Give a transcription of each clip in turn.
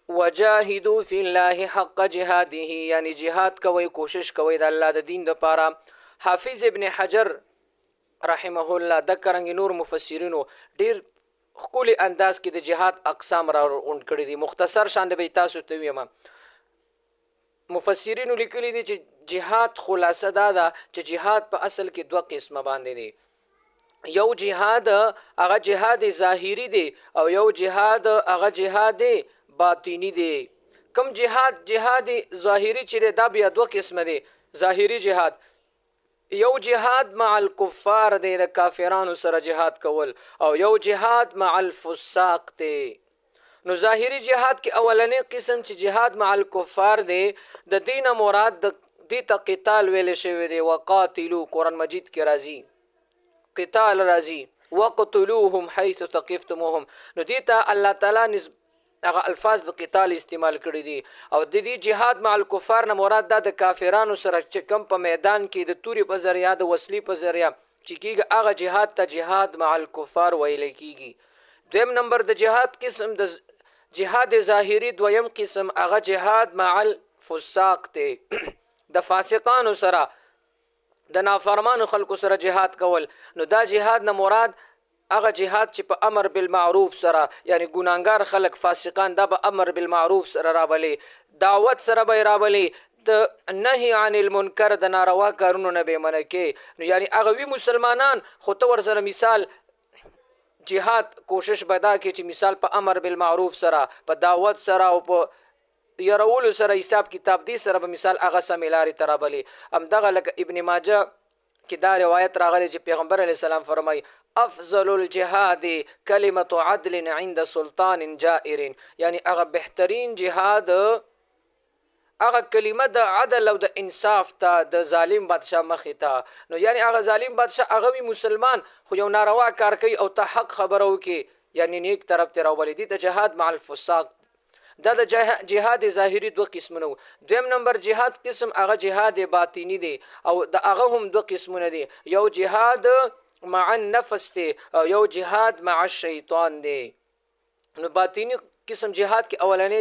وجاهدوا فی الله حق جهاده، یعنی جهاد کوي، کوشش کوي د الله د دین لپاره. حافظ ابن حجر رحمه الله د کرنګ نور مفسرینو ډیر خپل انداز کې د جهاد اقسام را غونډ کړي دي. مختصر شان به تاسو ته ویم. مفسرینو لیکلي دي چې جهاد خلاصه دا ده چې جهاد په اصل کې دوه قسمه باندې دي. یو جهاد هغه جهاد ظاهری دی او یو جهاد هغه جهاد باطینی دی. کوم جهاد ظاهری چې دا بیا دوه قسمه دي. ظاهری جهاد یو جهاد مع الکفار دی، د کافرانو سره جهاد کول، او یو جهاد مع الفساق دی. نو ظاهری جهاد کې اولنې قسم چې جهاد مع الکفار دی، د دین مراد د دې ته قتال ویل شوی دی. وقاتلو قرآن مجید کې راځي، قتال راځي، وقتلوهم حيث ثقفتموهم. نو دې ته الله تعالی هغه الفاظ د قتال استعمال کړي دي. او د دې جهاد مع الکفار نه مراد دا د کافرانو سره چې کم په میدان کې د توري په ذریعہ د وسلې په ذریعہ چې کیږي هغه جهاد ته جهاد مع الکفار ویل کیږي. دویم نمبر د جهاد قسم د جهاد ظاهری دویم قسم هغه جهاد مع الفساق ته د فاسقانو سره د نافرمانو خلکو سره جهاد کول. نو دا جهاد نه مراد هغه جهاد چې په امر بالمعروف سره، یعنی ګناهګار خلک فاسقان دا به امر بالمعروف سره رابلی، دعوت سره به رابلی، د نهی عن المنکر د ناروا کارونو نه به منع کې. نو یعنی هغه وی مسلمانان خو ته ور سره مثال جهاد کوشش بدا کې چې مثال په امر بالمعروف سره، په دعوت سره او په يرولو سره حساب کتاب دی سره به مثال هغه سمیلاری ترابلی. ام دغه لکه ابن ماجه کې دا روایت راغلی چې پیغمبر علی السلام فرمای افضل الجهاد کلمه عدل عند سلطان جائر، یعنی هغه بهترین جهاد هغه کلمه د عدل او د انصاف ته د ظالم بادشاه مخې ته. نو یعنی هغه ظالم بادشاه هغه مسلمان خو یو ناروا کار کوي او ته حق خبرو کې یعنی نیک طرف ته راولي، دي ته جهاد مع الفساق. دا د جهاد ظاهری دوه قسمونه. دویم نمبر جهاد قسم هغه جهاد باطینی دی او د هغه هم دوه قسمونه دي. یو جهاد مع النفس دی او یو جهاد مع الشیطان دی. نو باطینی قسم جهاد کې اولنې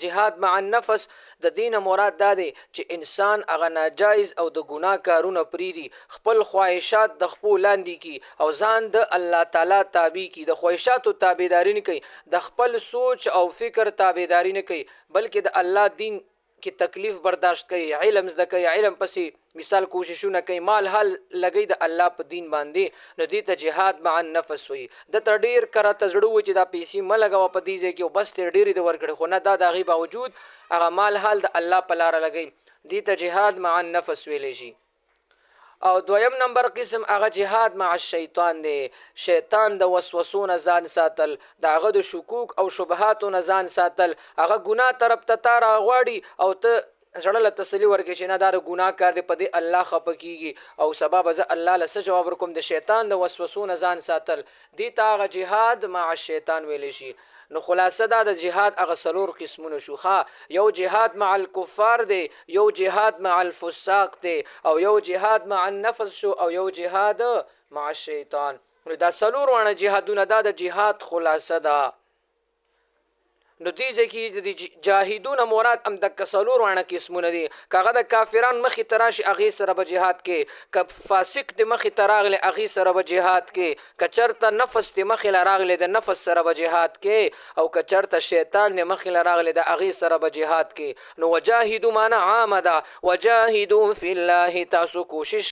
جهاد مع النفس د دین مراد دا دی چې انسان هغه ناجایز او د ګناه کارونه پریدي، خپل خواهشات د خپل لاندې کی او ځان د الله تعالی تابع کی، د خواهشاتو تابعداري نه کوي، د خپل سوچ او فکر تابعداري نه کوي، بلکې د الله دین کې تکلیف برداشت کوي، علم زده کوي، علم پسې مثال کوششونه کوي، مال حال لګي د الله په دین باندې. نو دې ته جهاد مع النفس وي. د تډیر کړه تزړو چې دا پیسې ملګو په دې ځای کې او بس تر ډیری د ورکړي، خو نه دا د غي باوجود هغه مال حال د الله په لار لګي، دې ته جهاد مع النفس ویل شي. او دویم نمبر قسم هغه جهاد مع الشیطان دی. شیطان د وسوسو نه ځان ساتل، داغه د شکوک او شبهاتو نه ځان ساتل، هغه ګناه طرف ته تار غواړي او ته زړه تسلی ورکړي چې نه دا ګناه کار دی، په دې الله خپه کیږي او سبب ز الله له جواب ورکوم. د شیطان د وسوسو نه ځان ساتل دي ته هغه جهاد مع الشیطان ویل شي. نو خلاصه دا د جهاد هغه څلور قسمونه شو. یو جهاد مع الکفار دی، یو جهاد مع الفساق دی، او یو جهاد مع النفس شو، او یو جهاد مع الشیطان. نو دا څلور وانه جهادونه دا د جهاد خلاصه ده. نو دې ځکه د جاهدون مراد ام د کسلور وانه قسمونه دي. کاغه د کافران مخې تراشي اغي سره به جهاد کې، ک فاسق د مخې تراغله اغي سره به جهاد کې، کچرته نفس د مخې لراغله د نفس سره به جهاد کې، او کچرته شیطان د مخې لراغله د اغي سره به جهاد کې. نو وجاهدوا معنا عامه، وجاهدوا فی الله، تاسو کوشش